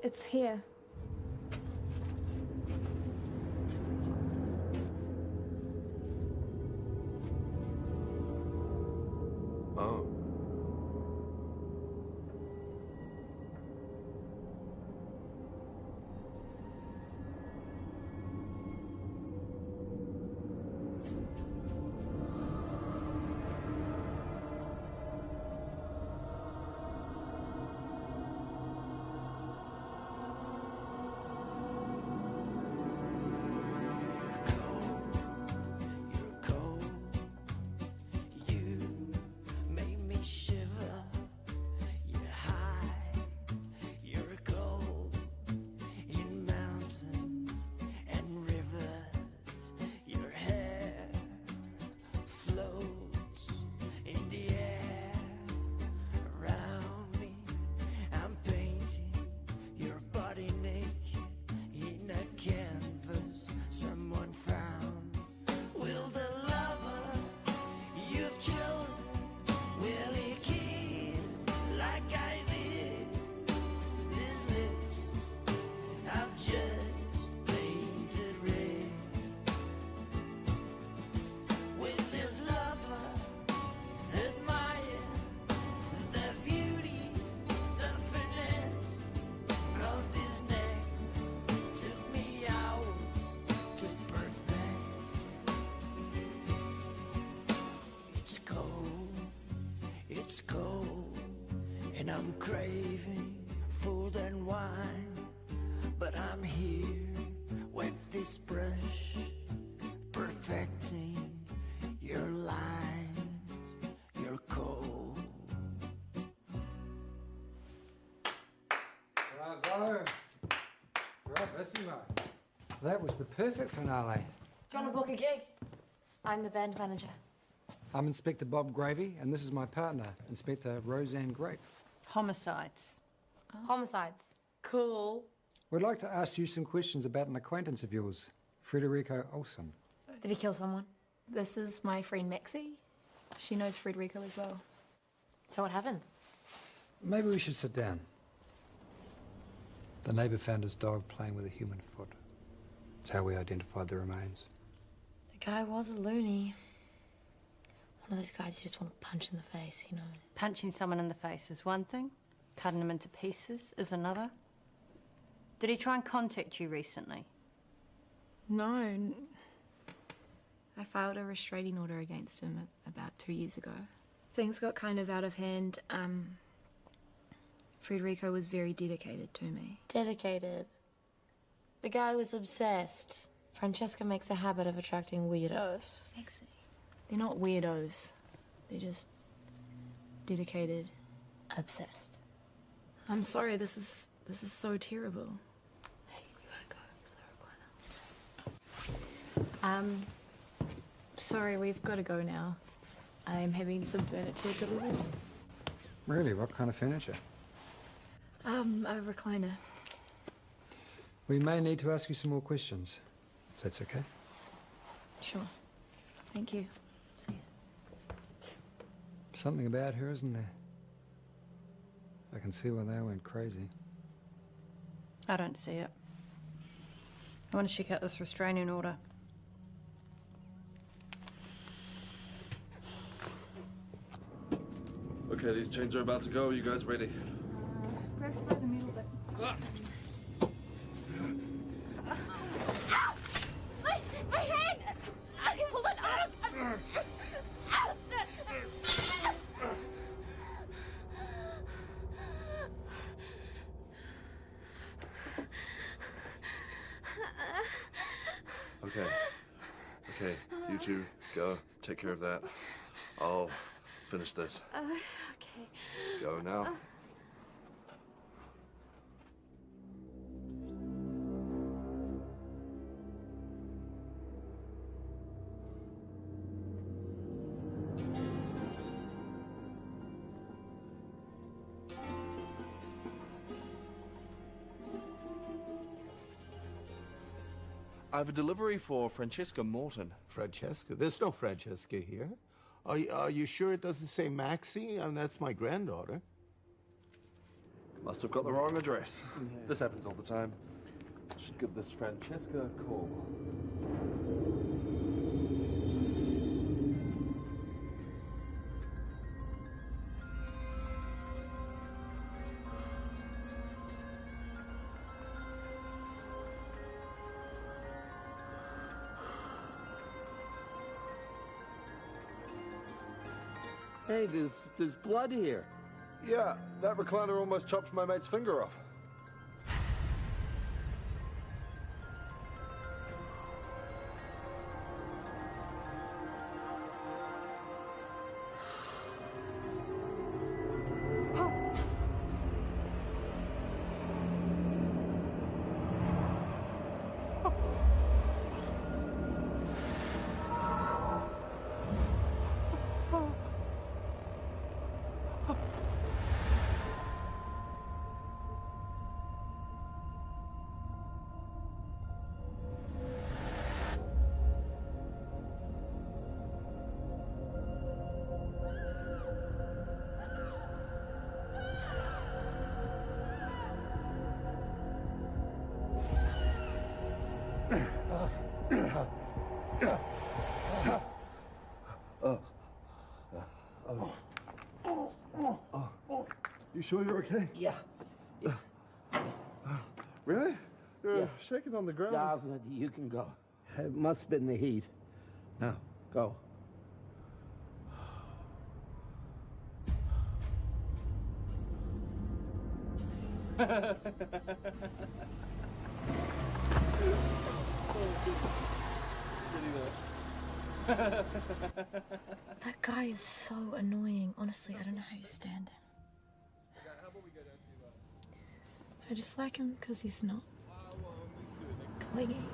It's here. Oh. It's cold, and I'm craving food and wine, but I'm here with this brush, perfecting your lines. You're cold. Bravo! Bravissimo! That was the perfect finale. Do you want to book a gig? I'm the band manager. I'm Inspector Bob Gravy, and this is my partner, Inspector Roseanne Grape. Homicides. Oh. Homicides. Cool. We'd like to ask you some questions about an acquaintance of yours, Federico Olsen. Did he kill someone? This is my friend Maxie. She knows Federico as well. So what happened? Maybe we should sit down. The neighbour found his dog playing with a human foot. It's how we identified the remains. The guy was a loony. One of those guys you just want to punch in the face, you know. Punching someone in the face is one thing. Cutting them into pieces is another. Did he try and contact you recently? No. I filed a restraining order against him about 2 years ago. Things got kind of out of hand. Federico was very dedicated to me. Dedicated? The guy was obsessed. Francesca makes a habit of attracting weirdos. Maxie. They're not weirdos. They're just dedicated. Obsessed. I'm sorry, this is so terrible. Hey, we gotta go. It's the recliner. Sorry, we've got to go now. I'm having some furniture delivered. Really? What kind of furniture? A recliner. We may need to ask you some more questions, if that's okay. Sure. Thank you. See you. Something about her, isn't there? I can see why they went crazy. I don't see it. I want to check out this restraining order. Okay, these chains are about to go. Are you guys ready? Just grab it by the middle bit. My hand! Hold it up! Okay. Okay, you two go. Take care of that. I'll finish this. Okay. Go now. I have a delivery for Francesca Morton. Francesca? There's no Francesca here. Are you sure it doesn't say Maxie? I mean, that's my granddaughter. Must have got the wrong address. This happens all the time. Should give this Francesca a call. Hey, there's blood here. Yeah, that recliner almost chopped my mate's finger off. You sure you're okay? Yeah. Really? You're shaking on the ground. Yeah, you can go. It must have been the heat. Now, go. That guy is so annoying. Honestly, I don't know how you stand him. I just like him because he's not clingy.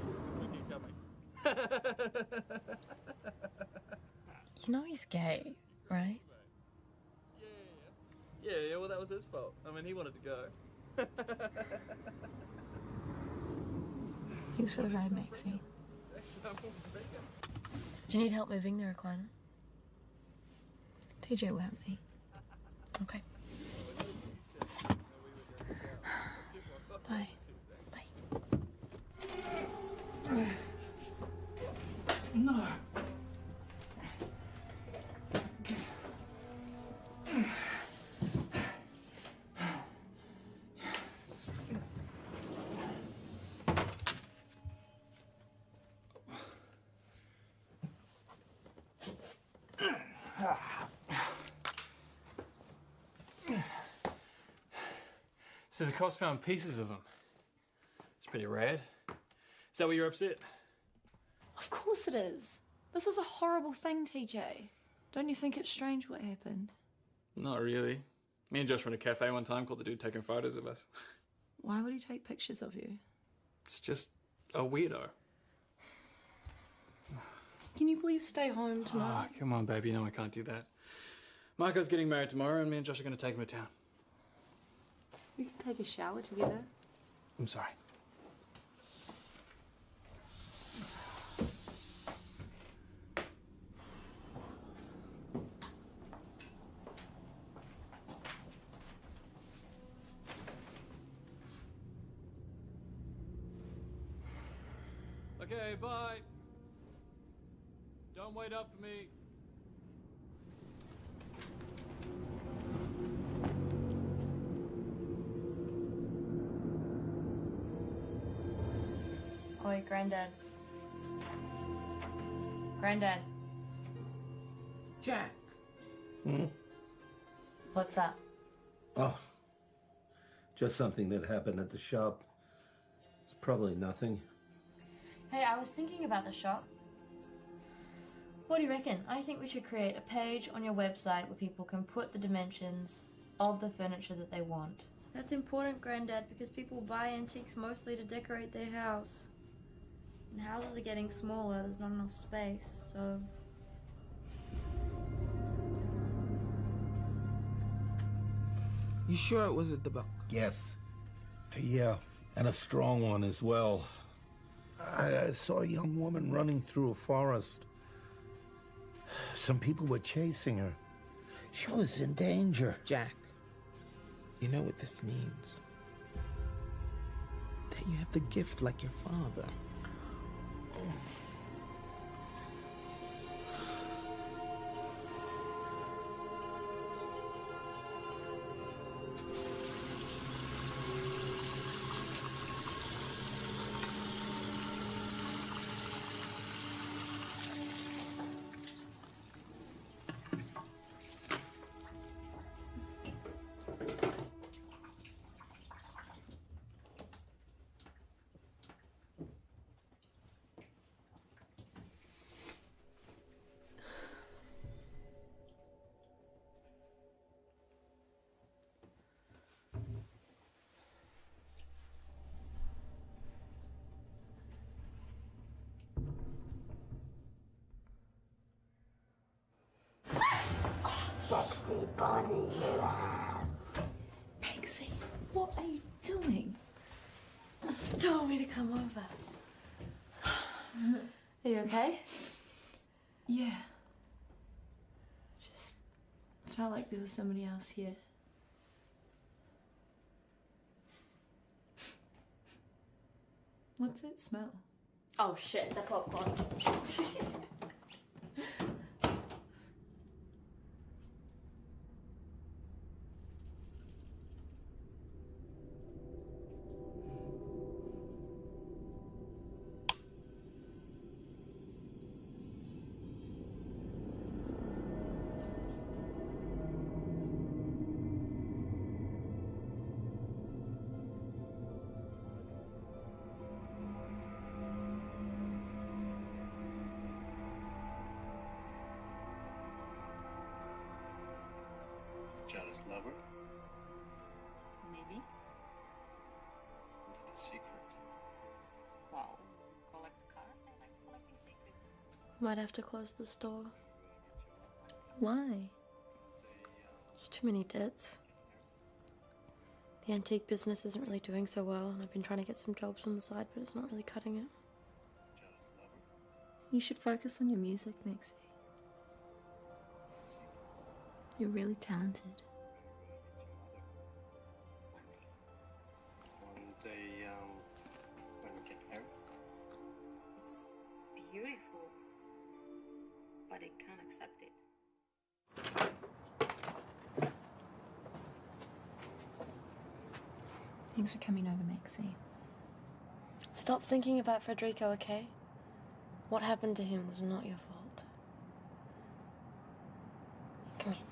You know he's gay, right? Yeah, well, that was his fault. I mean, he wanted to go. Thanks for the ride, Maxie. Do you need help moving the recliner? TJ will help me. Okay. Bye. Bye. No. So the cops found pieces of him. It's pretty rad. Is that why you're upset? Of course it is. This is a horrible thing, TJ. Don't you think it's strange what happened? Not really. Me and Josh were in a cafe one time, called the dude taking photos of us. Why would he take pictures of you? It's just a weirdo. Can you please stay home tonight? Oh, come on, baby. No, I can't do that. Marco's getting married tomorrow, and me and Josh are going to take him to town. We can take a shower together. I'm sorry. Okay, bye. Don't wait up for me. Oi, Granddad. Granddad. Jack. Hmm? What's up? Oh, just something that happened at the shop. It's probably nothing. Hey, I was thinking about the shop. What do you reckon? I think we should create a page on your website where people can put the dimensions of the furniture that they want. That's important, Granddad, because people buy antiques mostly to decorate their house. And houses are getting smaller, there's not enough space, so... You sure it was at the book? Yes. Yeah, and a strong one as well. I saw a young woman running through a forest. Some people were chasing her. She was in danger. Jack, you know what this means? That you have the gift like your father. Sexy body you have. Pixie, what are you doing? You told me to come over. Are you okay? Yeah. Just felt like there was somebody else here. What's it smell? Oh shit, the popcorn. Jealous lover? Maybe. A secret. Well, collect cars. I like collecting secrets. Might have to close the store. Why? There's too many debts. The antique business isn't really doing so well, and I've been trying to get some jobs on the side, but it's not really cutting it. You should focus on your music, Mixie. You're really talented. One day, when we get married. It's beautiful, but I can't accept it. Thanks for coming over, Mixie. Stop thinking about Federico, okay? What happened to him was not your fault. Come here.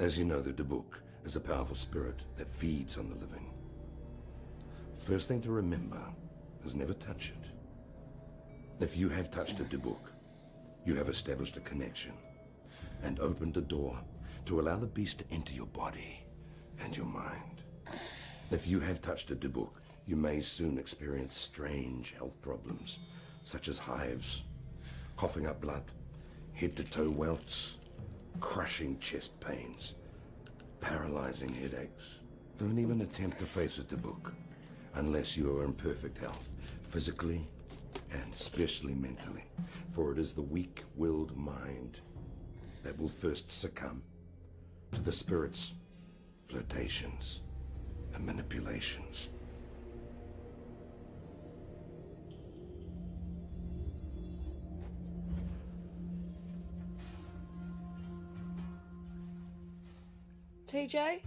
As you know, the Dibuk is a powerful spirit that feeds on the living. First thing to remember is never touch it. If you have touched a Dibuk, you have established a connection and opened a door to allow the beast to enter your body and your mind. If you have touched a Dibuk, you may soon experience strange health problems, such as hives, coughing up blood, head-to-toe welts, crushing chest pains, paralyzing headaches. Don't even attempt to face a Dibuk unless you are in perfect health, physically and especially mentally, for it is the weak-willed mind that will first succumb to the spirit's flirtations and manipulations. TJ?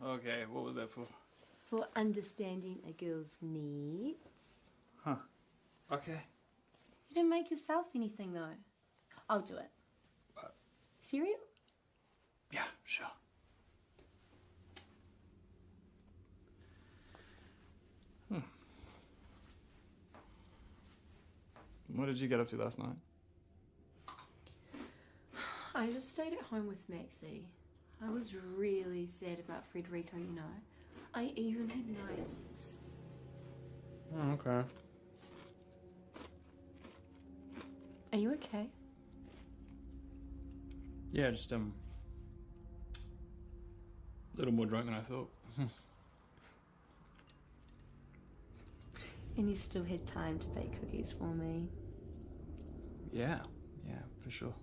Okay, what was that for? For understanding a girl's needs. Huh. Okay. You didn't make yourself anything, though. I'll do it. Cereal? Yeah, sure. What did you get up to last night? I just stayed at home with Maxie. I was really sad about Frederico, you know. I even had nightmares. Oh, okay. Are you okay? Yeah, just, a little more drunk than I thought. And you still had time to bake cookies for me. Yeah, for sure.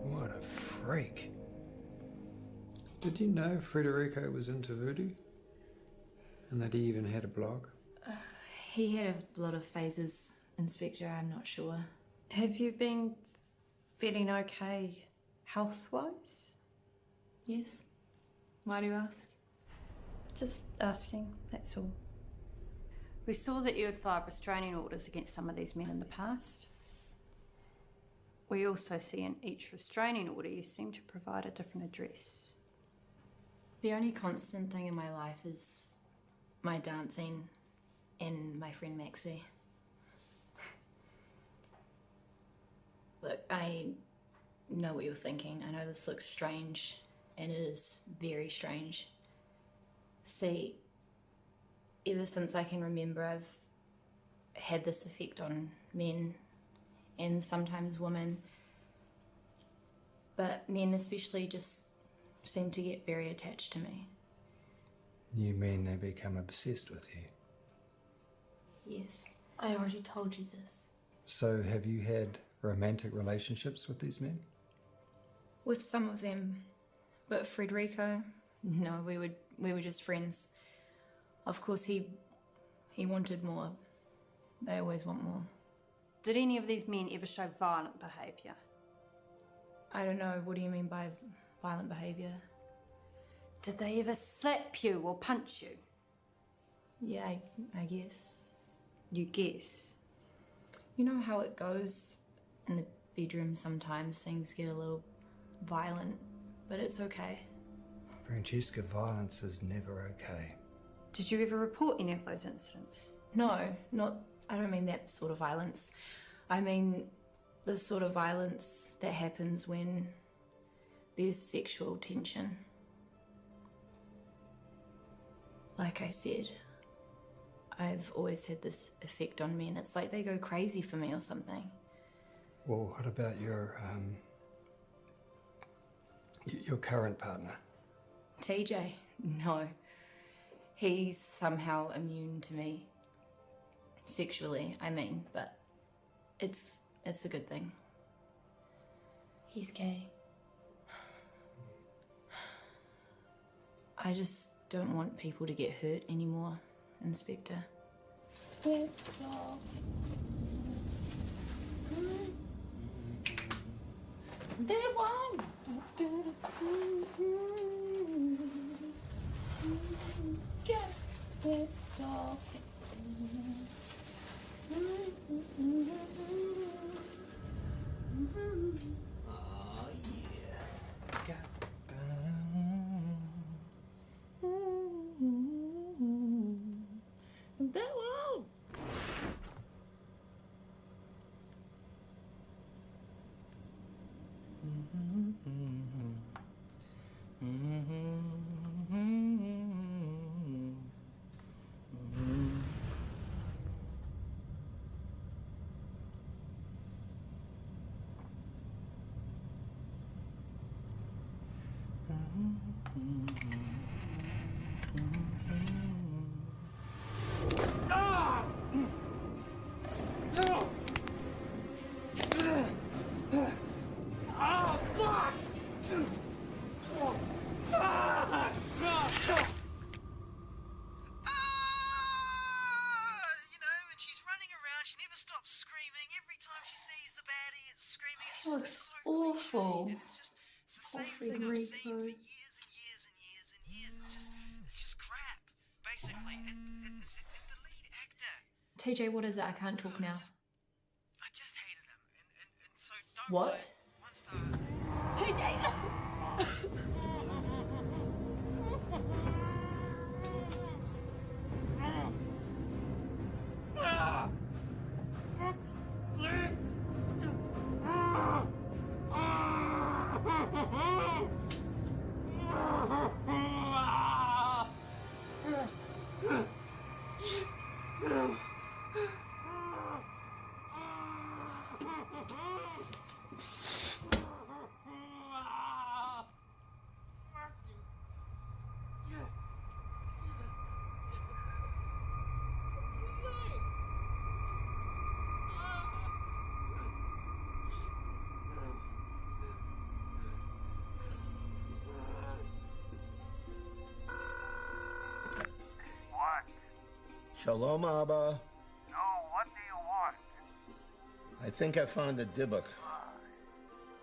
What a freak. Did you know Frederico was into voodoo? And that he even had a blog? He had a lot of phases, Inspector, I'm not sure. Have you been feeling okay health-wise? Yes. Why do you ask? Just asking, that's all. We saw that you had filed restraining orders against some of these men in the past. We also see in each restraining order you seem to provide a different address. The only constant thing in my life is my dancing and my friend Maxie. Look, I know what you're thinking. I know this looks strange, and it is very strange. See, ever since I can remember, I've had this effect on men and sometimes women, but men especially just seem to get very attached to me. You mean they become obsessed with you? Yes, I already told you this. So have you had romantic relationships with these men? With some of them, but Federico, no, we were just friends. Of course, he wanted more. They always want more. Did any of these men ever show violent behaviour? I don't know, what do you mean by violent behaviour? Did they ever slap you or punch you? Yeah, I guess. You guess? You know how it goes in the bedroom sometimes, things get a little violent, but it's okay. Francesca, violence is never okay. Did you ever report any of those incidents? No, I don't mean that sort of violence. I mean the sort of violence that happens when there's sexual tension. Like I said, I've always had this effect on men. It's like they go crazy for me or something. Well, what about your current partner? TJ? No. He's somehow immune to me. Sexually, I mean, but it's a good thing. He's gay. I just don't want people to get hurt anymore, Inspector. That looks awful. It's just it's the same thing I've seen for years and years and years and years. It's just crap, basically. And the lead actor. TJ, what is it? I can't talk now. I just hated him, and so don't. What? TJ. Shalom, Abba. No, what do you want? I think I found a Dybbuk.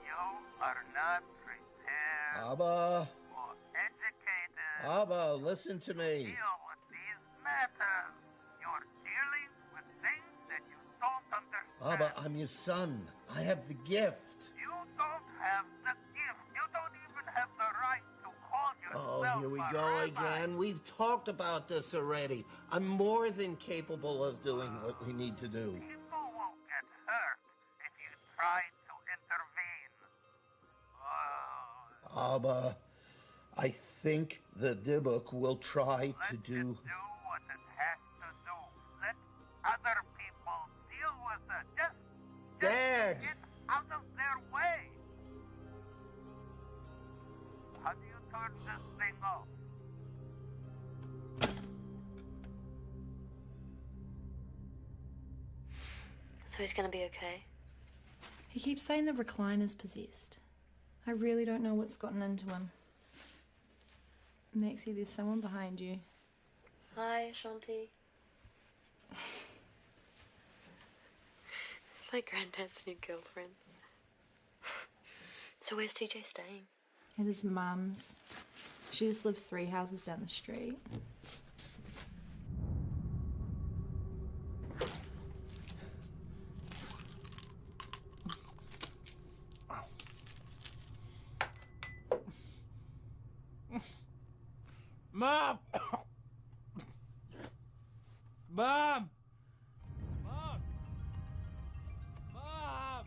You are not prepared Abba. or educated Abba, listen to to me. deal with these matters. You're dealing with things that you don't understand. Abba, I'm your son. I have the gift. You don't have the gift. You don't even have the right to call Oh, yourself here we a go rabbi. again. We've talked about this already. I'm more than capable of doing what we need to do. People won't get hurt if you try to intervene. Abba, I think the Dybbuk will try to do... Do what it has to do. Let other people How do you turn this thing off? So he's gonna be okay? He keeps saying the recliner's possessed. I really don't know what's gotten into him. Maxie, there's someone behind you. Hi, Shanti. It's my granddad's new girlfriend. So where's TJ staying? At his mum's. She just lives 3 houses down the street. Mom! Mom! Mom! Mom!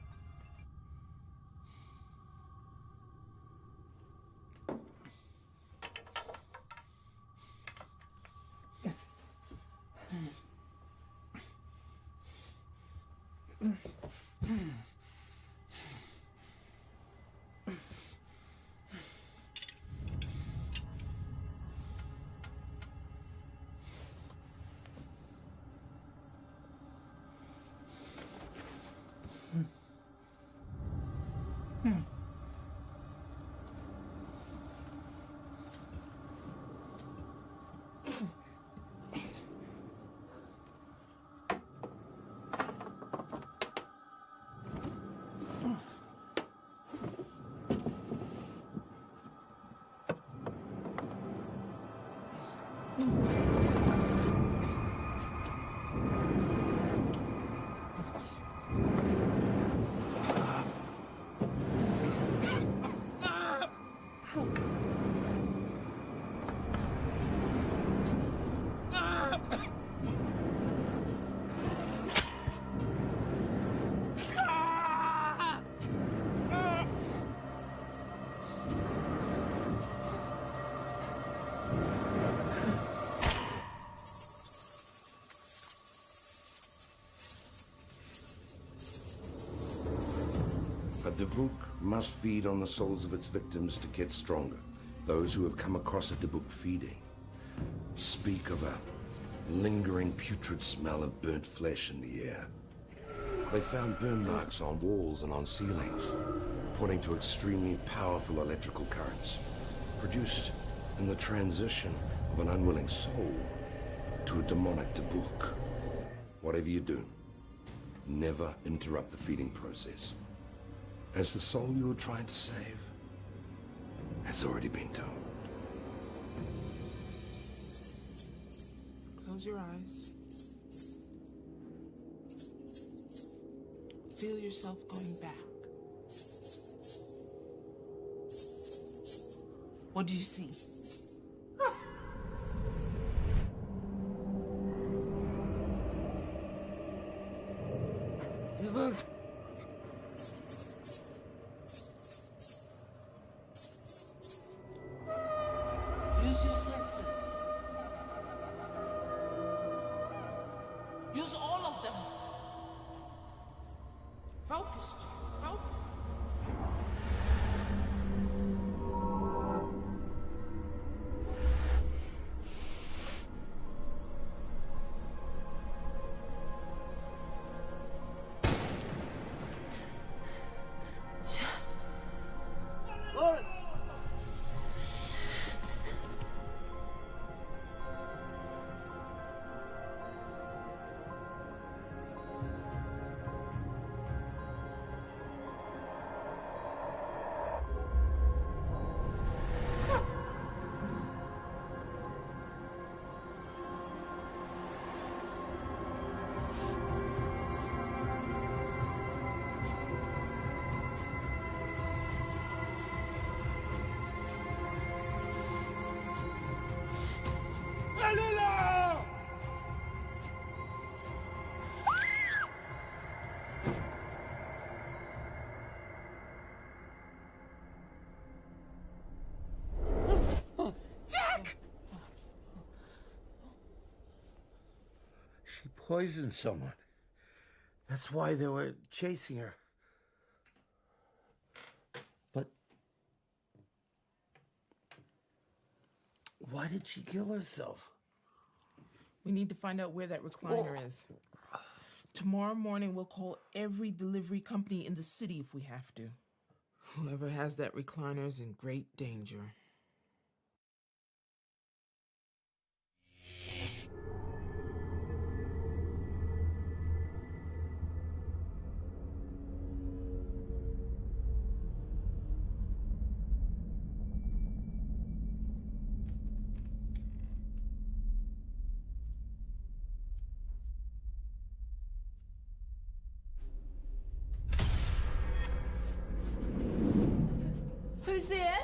A Dibuk must feed on the souls of its victims to get stronger. Those who have come across a Dibuk feeding speak of a lingering putrid smell of burnt flesh in the air. They found burn marks on walls and on ceilings, pointing to extremely powerful electrical currents, produced in the transition of an unwilling soul to a demonic Dibuk. Whatever you do, never interrupt the feeding process, as the soul you were trying to save has already been doomed. Close your eyes. Feel yourself going back. What do you see? Use your senses. Use all of them. Focus, focus. Lawrence! Jack! She poisoned someone. That's why they were chasing her. But Why did she kill herself? We need to find out where that recliner is. Tomorrow morning, we'll call every delivery company in the city if we have to. Whoever has that recliner is in great danger. Who's there?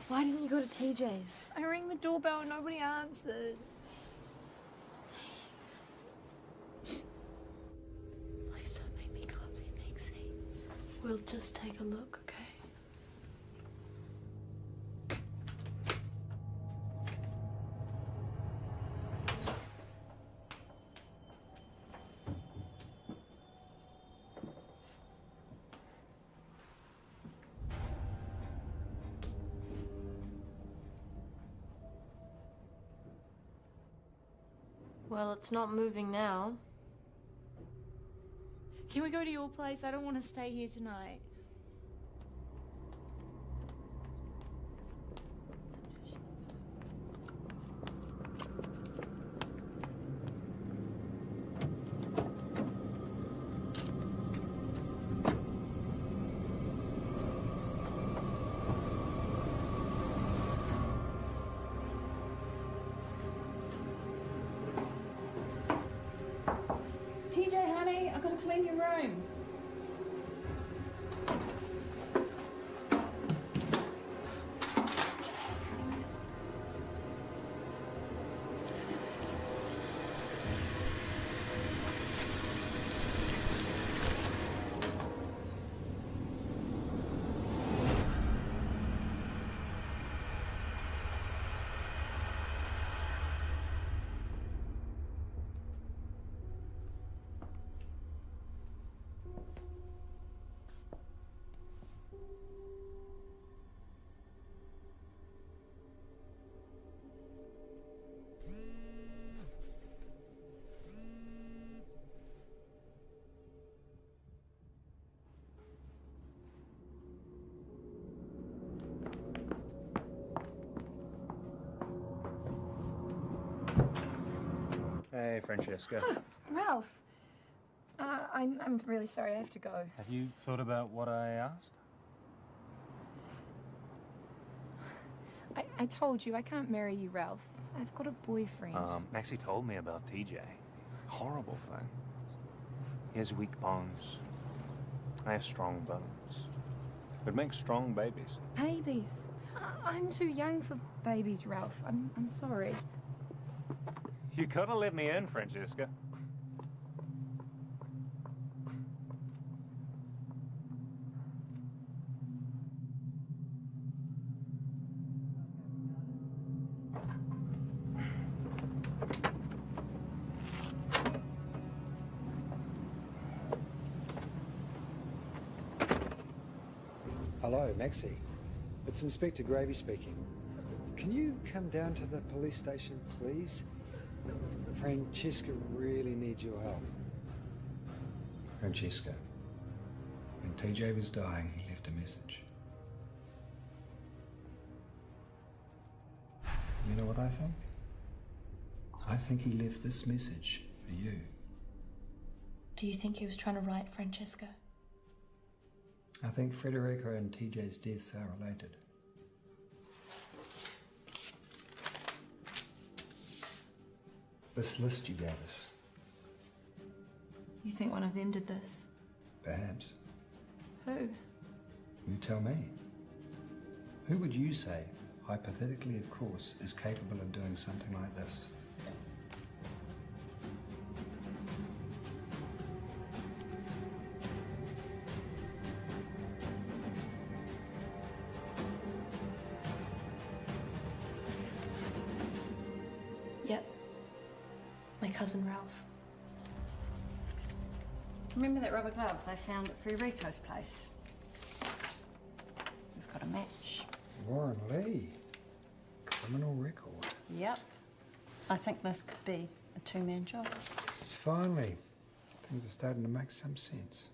Why didn't you go to TJ's? I rang the doorbell and nobody answered. Please don't make me go up there, Maxie. We'll just take a look, okay? Well, it's not moving now. Can we go to your place? I don't want to stay here tonight. TJ, honey, I've got to clean your room. Hey, Francesca. Ralph. I'm really sorry, I have to go. Have you thought about what I asked? I told you, I can't marry you, Ralph. I've got a boyfriend. Maxie told me about TJ. Horrible thing. He has weak bones. I have strong bones. It makes strong babies. Babies? I'm too young for babies, Ralph. I'm sorry. You gotta let me in, Francesca. Hello, Maxie. It's Inspector Gravy speaking. Can you come down to the police station, please? Francesca really needs your help. Francesca, when TJ was dying, he left a message. You know what I think? I think he left this message for you. Do you think he was trying to write Francesca? I think Federico and TJ's deaths are related. This list you gave us. You think one of them did this? Perhaps. Who? You tell me. Who would you say, hypothetically of course, is capable of doing something like this? Yep. My cousin Ralph. Remember that rubber glove they found at Federico's place? We've got a match. Warren Lee. Criminal record. Yep. I think this could be a two-man job. Finally. Things are starting to make some sense.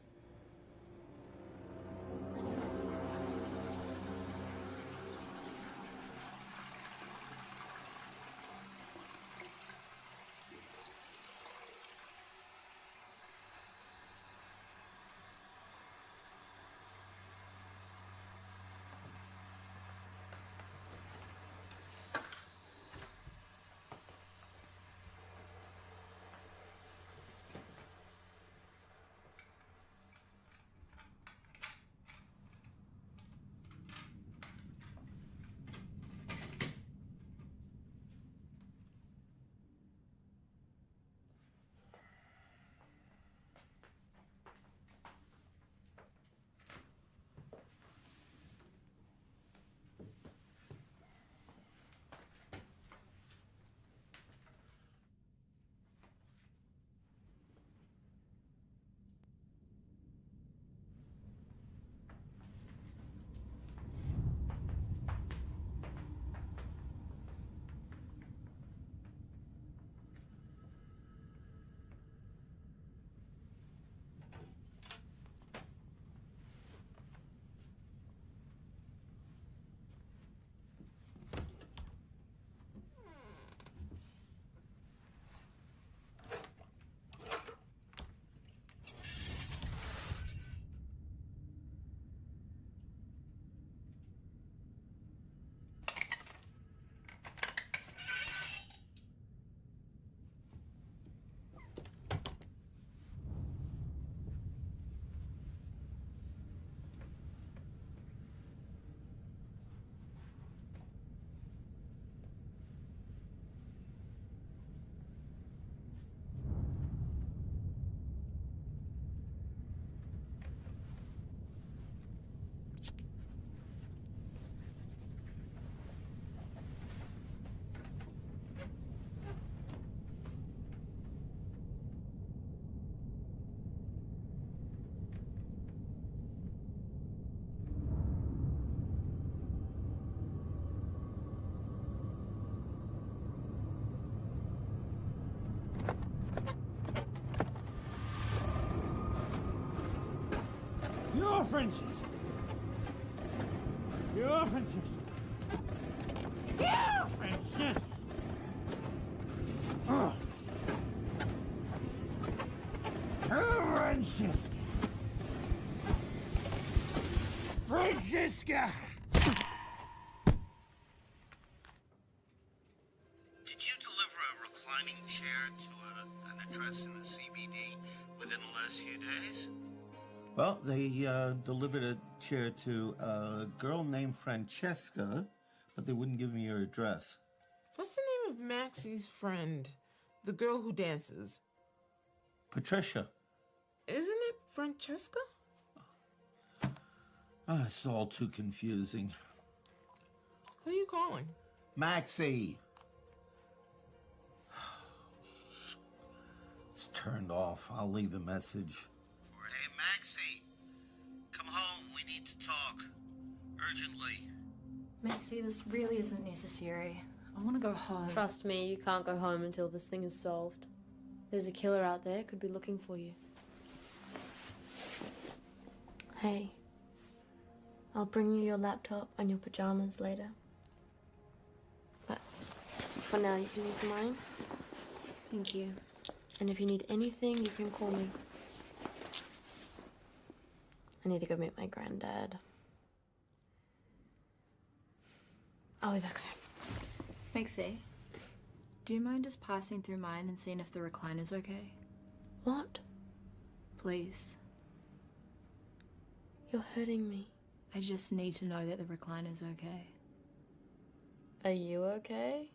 You're Francesca. You're Francesca. You're Francesca. Oh. Francesca! Francesca! Did you deliver a reclining chair to an address in the CBD within the last few days? Well, they delivered a chair to a girl named Francesca, but they wouldn't give me her address. What's the name of Maxie's friend? The girl who dances? Patricia. Isn't it Francesca? It's all too confusing. Who are you calling? Maxie. It's turned off. I'll leave a message. Hey, Maxie. Come home. We need to talk. Urgently. Maxie, this really isn't necessary. I want to go home. Trust me, you can't go home until this thing is solved. There's a killer out there, could be looking for you. Hey, I'll bring you your laptop and your pajamas later. But for now, you can use mine. Thank you. And if you need anything, you can call me. I need to go meet my granddad. I'll be back soon. Maxie, do you mind just passing through mine and seeing if the recliner's okay? What? Please. You're hurting me. I just need to know that the recliner's okay. Are you okay?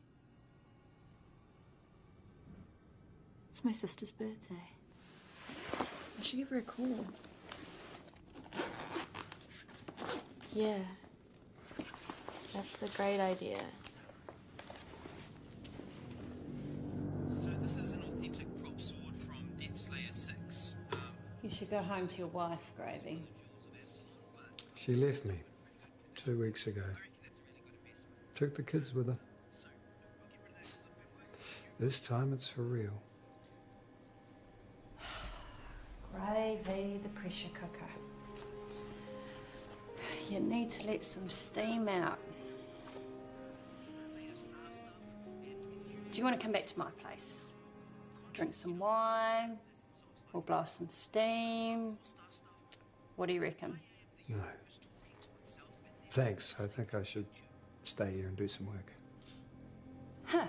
It's my sister's birthday. I should give her a call. Yeah. That's a great idea. So this is an authentic prop sword from Death Slayer 6. You should go home to your wife, Gravy. She left me 2 weeks ago. Took the kids with her. This time it's for real. Gravy, the pressure cooker. You need to let some steam out. Do you want to come back to my place? Drink some wine? We'll blow off some steam? What do you reckon? No. Thanks. I think I should stay here and do some work. Huh.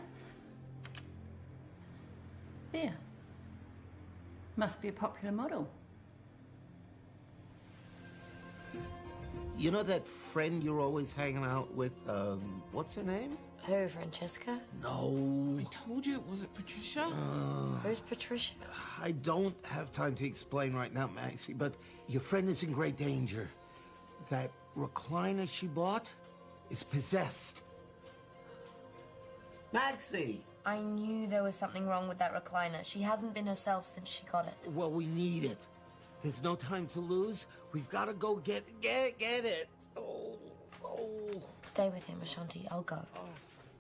There. Must be a popular model. You know that friend you're always hanging out with, what's her name? Who, Francesca? No. I told you it wasn't Patricia. Who's Patricia? I don't have time to explain right now, Maxie, but your friend is in great danger. That recliner she bought is possessed. Maxie! I knew there was something wrong with that recliner. She hasn't been herself since she got it. Well, we need it. There's no time to lose. We've got to go get it. Oh. Stay with him, Ashanti. I'll go.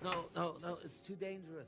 No, it's too dangerous.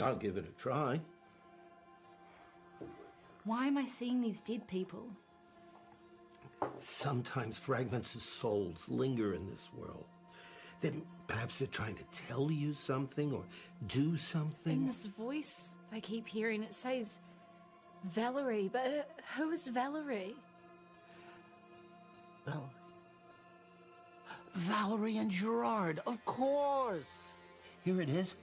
I'll give it a try. Why am I seeing these dead people? Sometimes fragments of souls linger in this world. Then perhaps they're trying to tell you something or do something. In this voice I keep hearing, it says Valerie, but who is Valerie? Valerie and Gerard, of course. Here it is.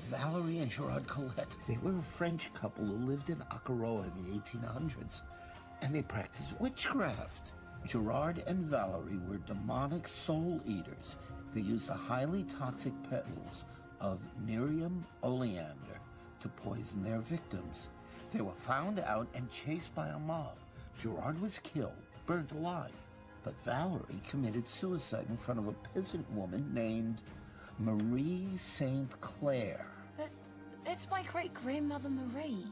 Valerie and Gerard Colette. They were a French couple who lived in Akaroa in the 1800s, and they practiced witchcraft. Gerard and Valerie were demonic soul eaters. They used the highly toxic petals of Nerium oleander to poison their victims. They were found out and chased by a mob. Gerard was killed, burnt alive, but Valerie committed suicide in front of a peasant woman named Marie Saint Clair. That's my great-grandmother Marie.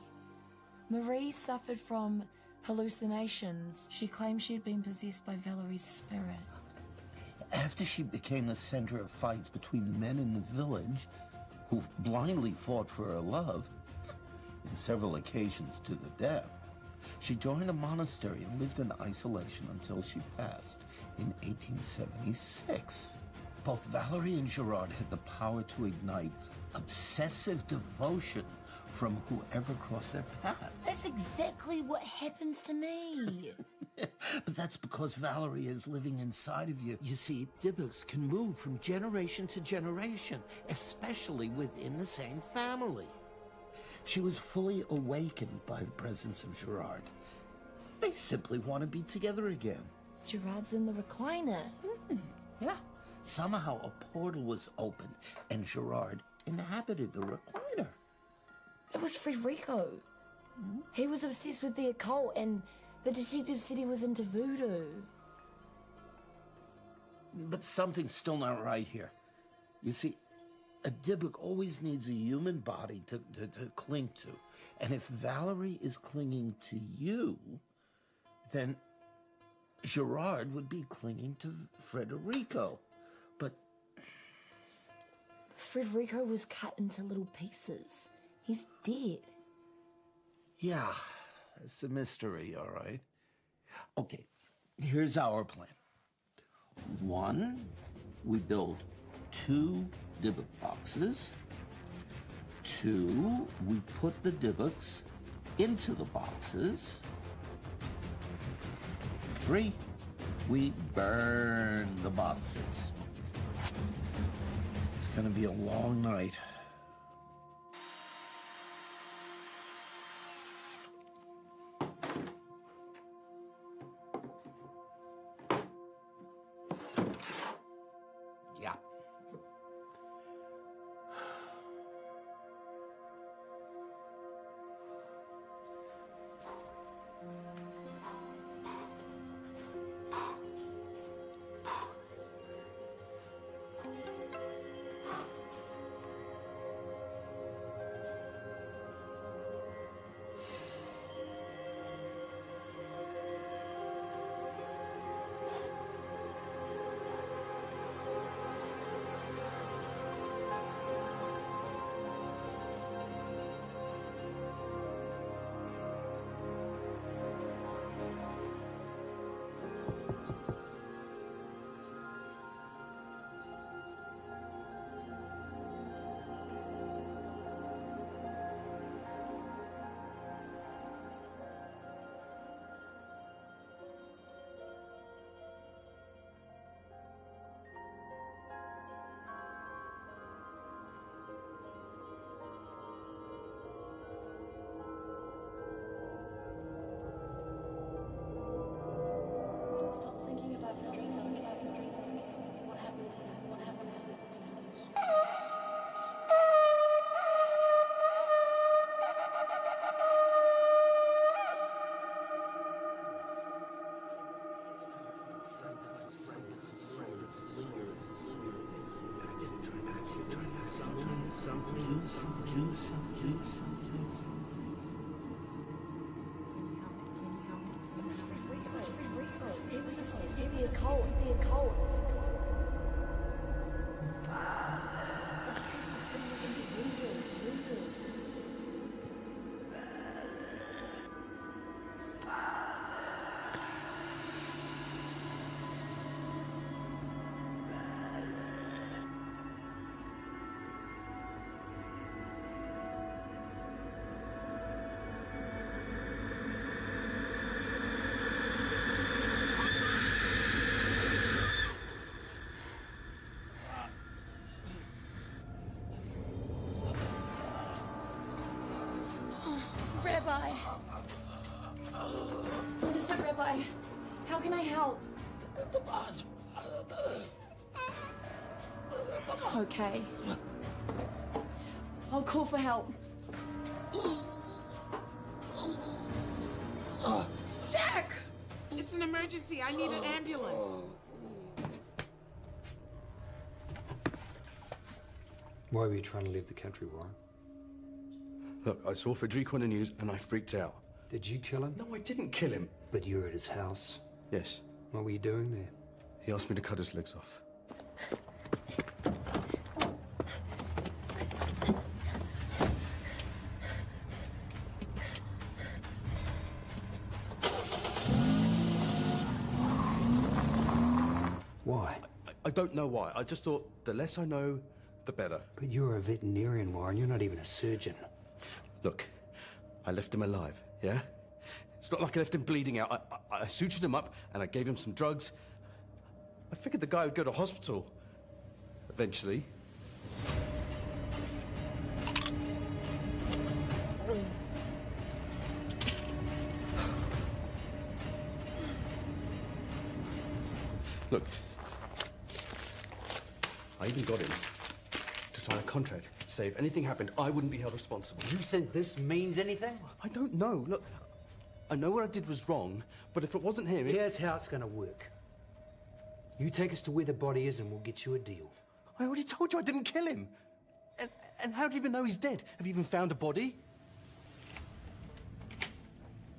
Marie suffered from hallucinations. She claimed she had been possessed by Valerie's spirit. After she became the center of fights between the men in the village, who blindly fought for her love, in several occasions to the death, she joined a monastery and lived in isolation until she passed in 1876. Both Valerie and Gerard had the power to ignite obsessive devotion from whoever crossed their path. That's exactly what happens to me. But that's because Valerie is living inside of you. You see, Dybbuk's can move from generation to generation, especially within the same family. She was fully awakened by the presence of Gerard. They simply want to be together again. Gerard's in the recliner. Yeah. Somehow a portal was opened and Gerard inhabited the recliner. It was Federico. He was obsessed with the occult, and the detective said he was into voodoo. But something's still not right here. You see, a Dybbuk always needs a human body to cling to. And if Valerie is clinging to you, then Gerard would be clinging to Federico. But Federico was cut into little pieces. He's dead. Yeah, it's a mystery, all right. Okay, here's our plan. 1, we build 2 Dybbuk boxes. 2, we put the Dybbuks into the boxes. 3, we burn the boxes. It's gonna be a long night. Yeah. He was obsessed with the occult. help. Okay. I'll call for help. Jack! It's an emergency. I need an ambulance. Why were you trying to leave the country, Warren? Look, I saw Federico on the news and I freaked out. Did you kill him? No, I didn't kill him. But you were at his house. Yes. What were you doing there? He asked me to cut his legs off. Why? I don't know why. I just thought the less I know, the better. But you're a veterinarian, Warren. You're not even a surgeon. Look, I left him alive, yeah? It's not like I left him bleeding out. I sutured him up and I gave him some drugs. I figured the guy would go to hospital eventually. Look, I even got him to sign a contract to say if anything happened, I wouldn't be held responsible. You think this means anything? I don't know. Look, I know what I did was wrong, but if it wasn't him... Here's how it's going to work. You take us to where the body is and we'll get you a deal. I already told you I didn't kill him. And how do you even know he's dead? Have you even found a body?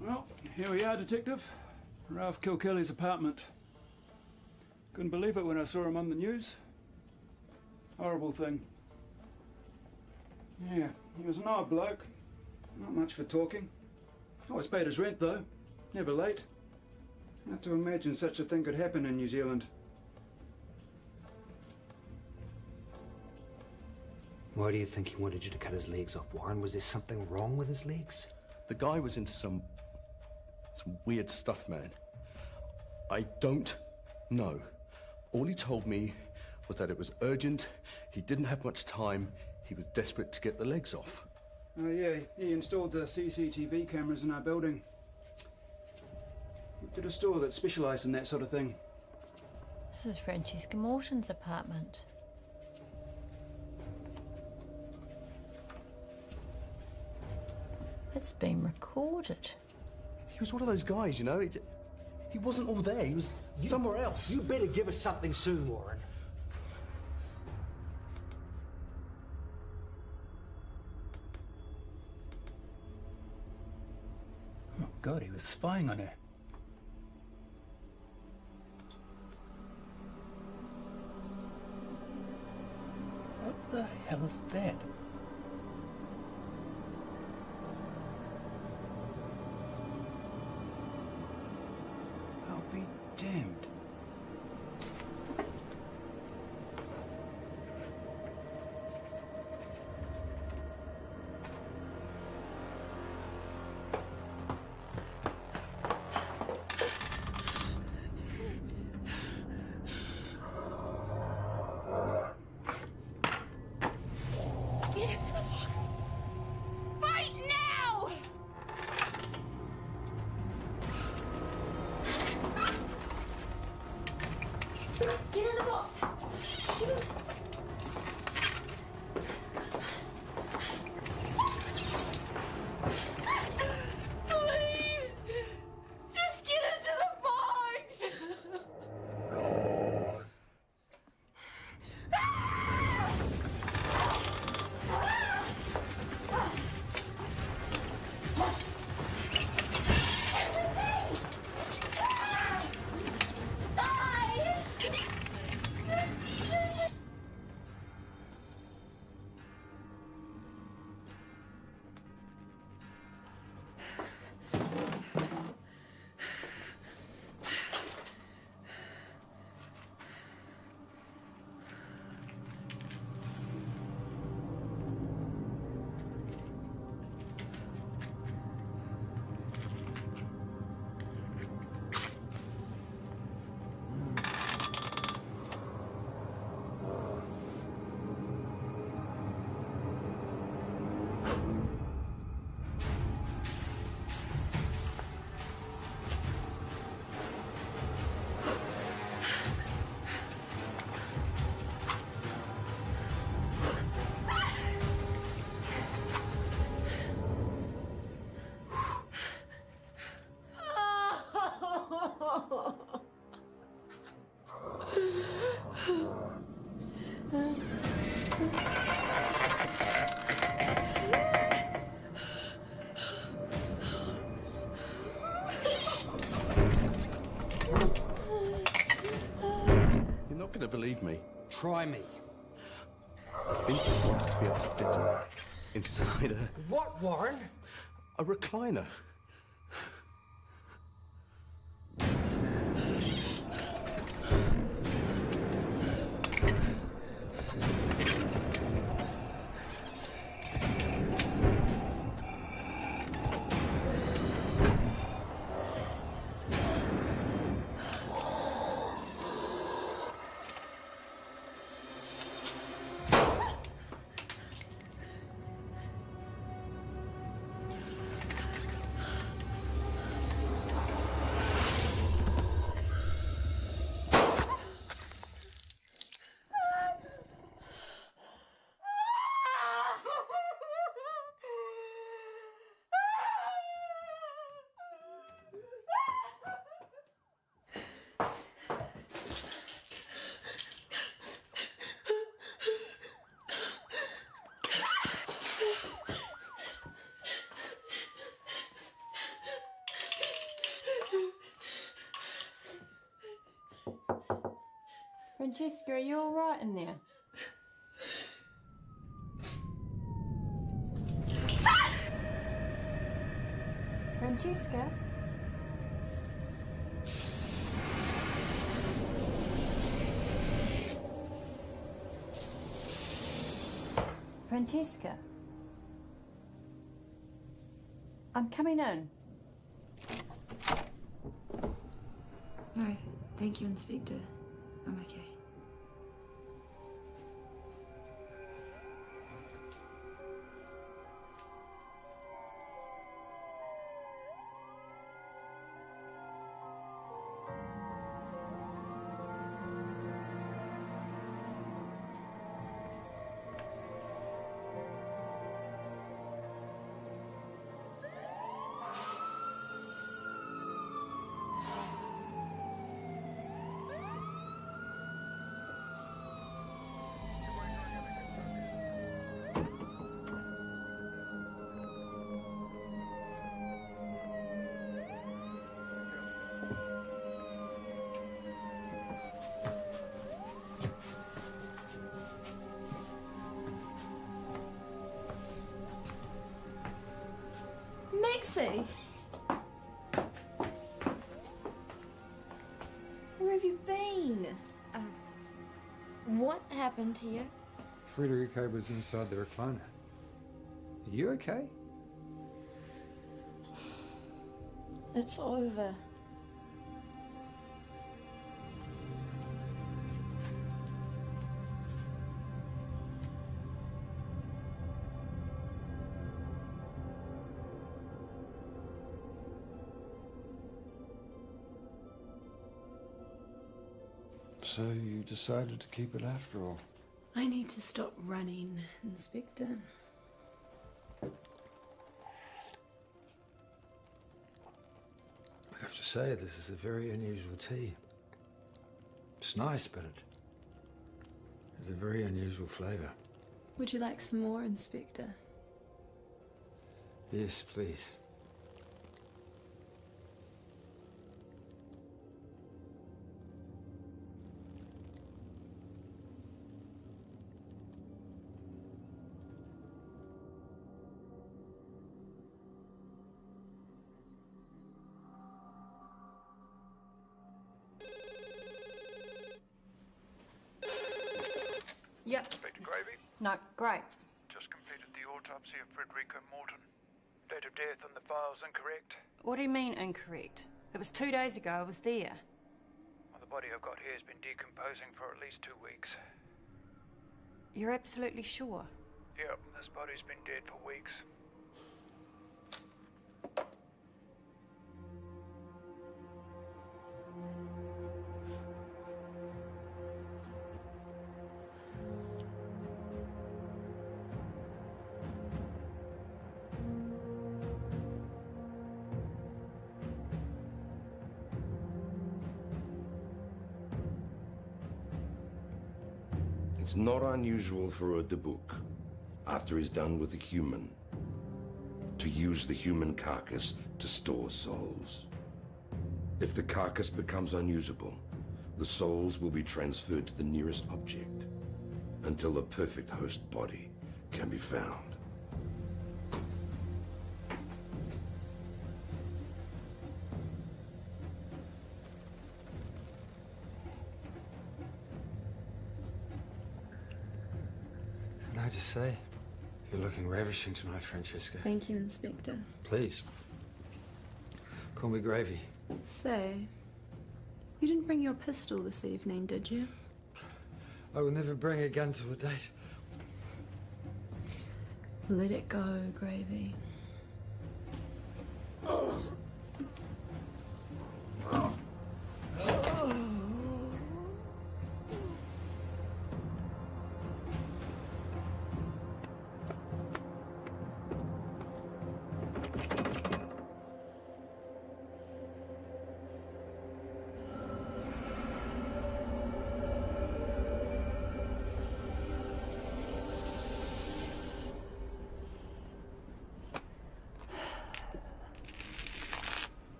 Well, here we are, Detective. Ralph Kilkelly's apartment. Couldn't believe it when I saw him on the news. Horrible thing. Yeah, he was an odd bloke. Not much for talking. Always paid his rent, though. Never late. Not to imagine such a thing could happen in New Zealand. Why do you think he wanted you to cut his legs off, Warren? Was there something wrong with his legs? The guy was into some weird stuff, man. I don't know. All he told me was that it was urgent, he didn't have much time, he was desperate to get the legs off. Oh yeah, he installed the CCTV cameras in our building. He did a store that specialised in that sort of thing. This is Francesca Morton's apartment. It's been recorded. He was one of those guys, you know? He wasn't all there, he was somewhere else. You better give us something soon, Warren. Oh God, he was spying on her. What the hell is that? I'll be damned. Get into the box! Right now! Get in the box! Please! Just get into the box! not going to believe me. Try me. Intik wants to be able to fit inside What, Warren? a recliner. Francesca, are you all right in there? Francesca? Francesca? I'm coming in. No, thank you, Inspector. I'm okay. Maxie? Where have you been? What happened to you? Federico was inside the recliner. Are you okay? It's over. So you decided to keep it after all? I need to stop running, Inspector. I have to say, this is a very unusual tea. It's nice, but it has a very unusual flavour. Would you like some more, Inspector? Yes, please. Yep. Inspector Gravy? No, great. Just completed the autopsy of Federico Morton. Date of death on the file's incorrect. What do you mean incorrect? It was 2 days ago, I was there. Well, the body I've got here has been decomposing for at least 2 weeks. You're absolutely sure? Yep, this body's been dead for weeks. It's not unusual for a debuk, after he's done with a human, to use the human carcass to store souls. If the carcass becomes unusable, The souls will be transferred to the nearest object until the perfect host body can be found. Can I just say, you're looking ravishing tonight, Francesca. Thank you, Inspector. Please. Call me Gravy. So, you didn't bring your pistol this evening, did you? I will never bring a gun to a date. Let it go, Gravy.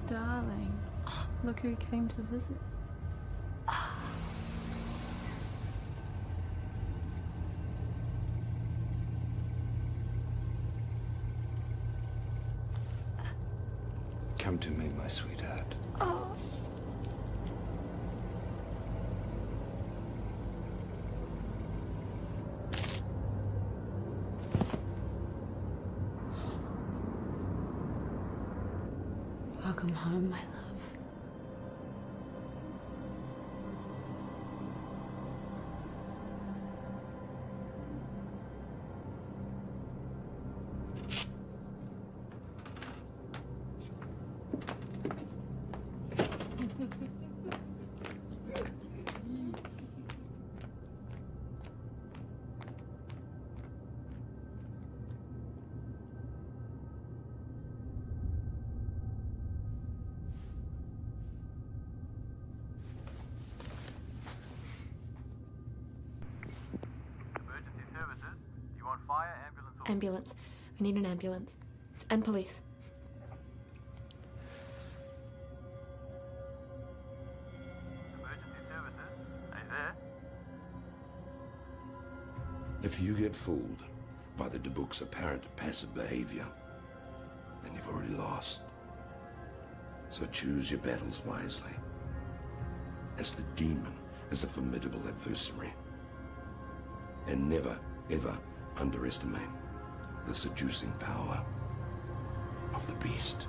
Darling, look who came to visit. Come to me, my sweetheart. Oh. Welcome home, my love. Ambulance. I need an ambulance. And police. Emergency services, are you there? If you get fooled by the Dubook's apparent passive behavior, then you've already lost. So choose your battles wisely, as the demon is a formidable adversary. And never, ever underestimate the seducing power of the beast.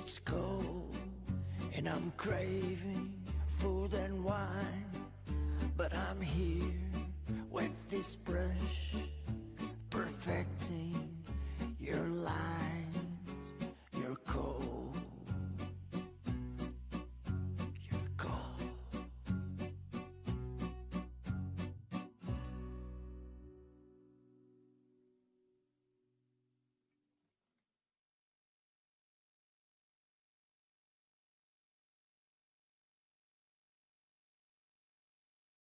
It's cold and I'm craving food and wine, but I'm here with this brush, perfecting